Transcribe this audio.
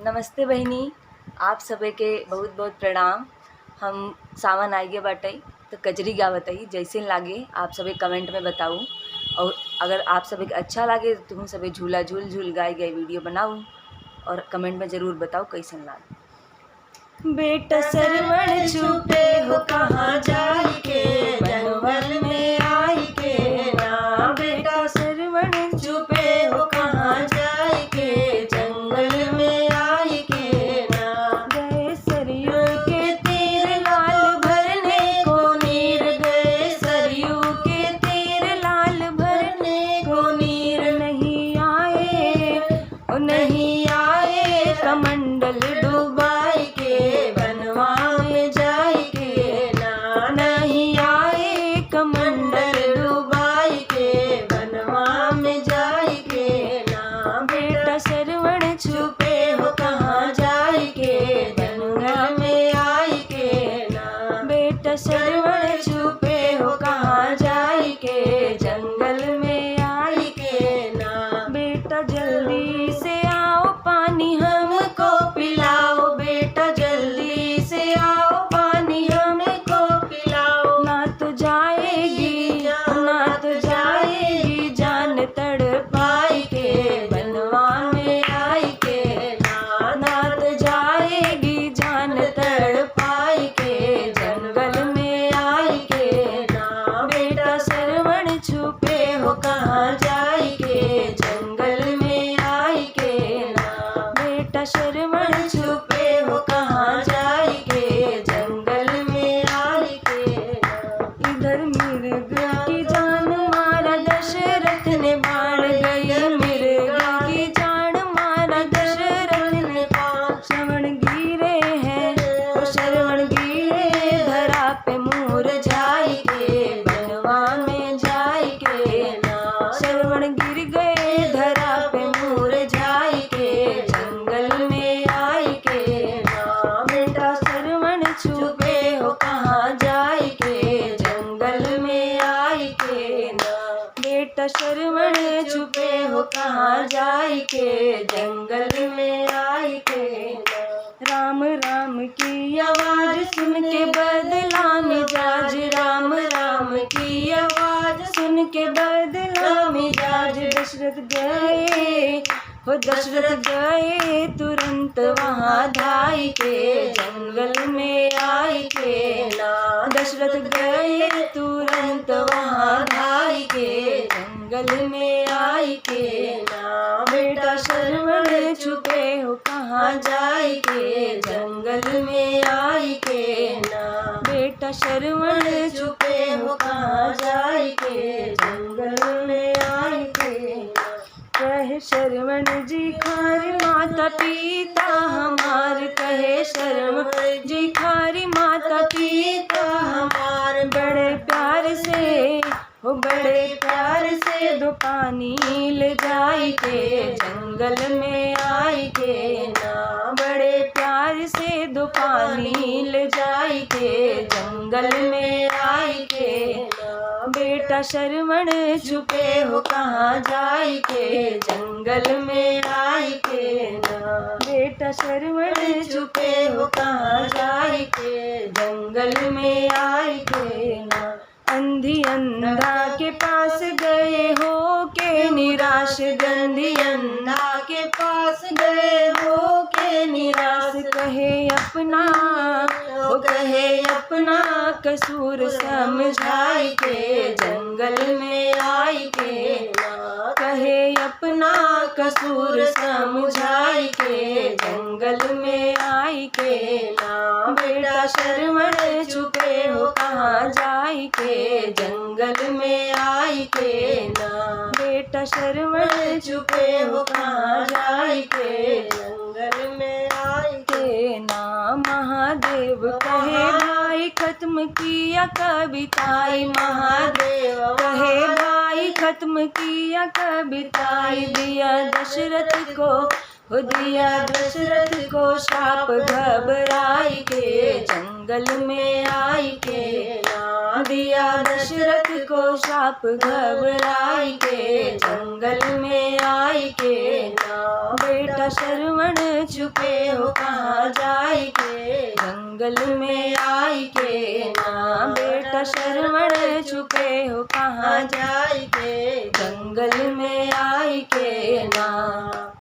नमस्ते बहिनी, आप सभी के बहुत बहुत प्रणाम। हम सावन आइगे बाटे तो कजरी गावतई, जैसे लागे आप सभी कमेंट में बताऊ। और अगर आप सभी के अच्छा लागे तो तुम सभी झूला झूल झूल गाए गए वीडियो बनाऊ और कमेंट में ज़रूर बताओ कैसन लागे। बेटा सरवण छुपे हो कहाँ जाई के, जंगल में आई के ना। बेटा सरवण छुपे हो कहाँ जाई के, जंगल में आई के ना। गए सरयू के तीर लाल भरने को नीर, गए सरयू के तीर लाल भरने को नीर। नहीं आए ओ नहीं आए कमंडल डुबाई के, बनवा में जाई के ना। नहीं आए कमंडल डुबाई के, बनवा में जाई के ना। बेटा सरवण छुपे हो कहाँ जाई के, जंगल में आई के ना। बेटा सरवण छुपे हो कहाँ जाई के, जंगल में आई के ना। बेटा जल्दी से आओ पानी हमको पिलाओ, बेटा जल्दी से आओ पानी हमको पिलाओ। ना तो जाएगी जान तड़पाई के, बनवा में आई के ना। ना तो जाएगी जान तड़पाई के, जंगल में आई के ना। बेटा सरवण छुपे हो कहाँ जाई के, जंगल में आई के ना। बेटा सरवण छुपे हो कहाँ जाई के, जंगल में आई के ना। इधर मृग की जान मारा दशरथ ने बाण गई, मृग की जान मारा दशरथ ने बाण। श्रवण गिरे हैं ओ श्रवण गिरे धरा पे मुरझाई के, बनवा में जाई के ना। श्रवण गिर गए धरा पे मुरझाई के, जंगल में आई के ना। बेटा श्रवण छुपे हो कहाँ जाई के, जंगल में आई के ना। बेटा श्रवण छुपे हो कहाँ जाई के, जंगल में आई के ना। राम राम की आवाज सुन के बदला मिजाज, राम राम की आवाज सुन के बदला मिजाज। दशरथ गए हो दशरथ गए तुरंत वहाँ धाई के, जंगल में आई के ना। दशरथ गए तुरंत वहाँ धाई के, जंगल में आई के ना। बेटा श्रवण छुपे हो कहाँ जाई के, जंगल में आई के ना। बेटा श्रवण छुपे हो कहाँ जाई के, जंगल में आई के ना। कहे श्रवण जी खारी माता पिता हमार, कहे श्रवण जी खारी माता पिता हमार। बड़े प्यार से हो बड़े प्यार से दो पानी ले जाई के, जंगल में आई के ना। बड़े प्यार से दो पानी ले जाई के, जंगल में आई के ना। बेटा श्रवण छुपे हो कहाँ जाई के, जंगल में आई के ना। बेटा श्रवण छुपे हो कहाँ जाई के, जंगल में आई के ना। अंधी अंधा के पास गए हो के निराश, गंधी अंधा के पास गए हो के निराश। कहे अपना कसूर समझाई के, जंगल में आई के ना। कहे अपना कसूर समझाई के, जंगल में आई के ना। बेटा श्रवण छुपे हो कहाँ जाई के, जंगल में आई के ना। बेटा श्रवण छुपे हो कहाँ जाई के, जंगल में आई के ना। महादेव कहे भाई खत्म किया कविताई, महादेव कहे भाई खत्म किया कविताई। दिया दशरथ को हो दिया दशरथ को शाप घबराई के जंगल में आई के ना दिया दशरथ को शाप घबराई के जंगल में आई के ना बेटा श्रवण छुपे हो कहाँ जाई के जंगल में आई के ना बेटा श्रवण छुपे हो कहाँ जाई के जंगल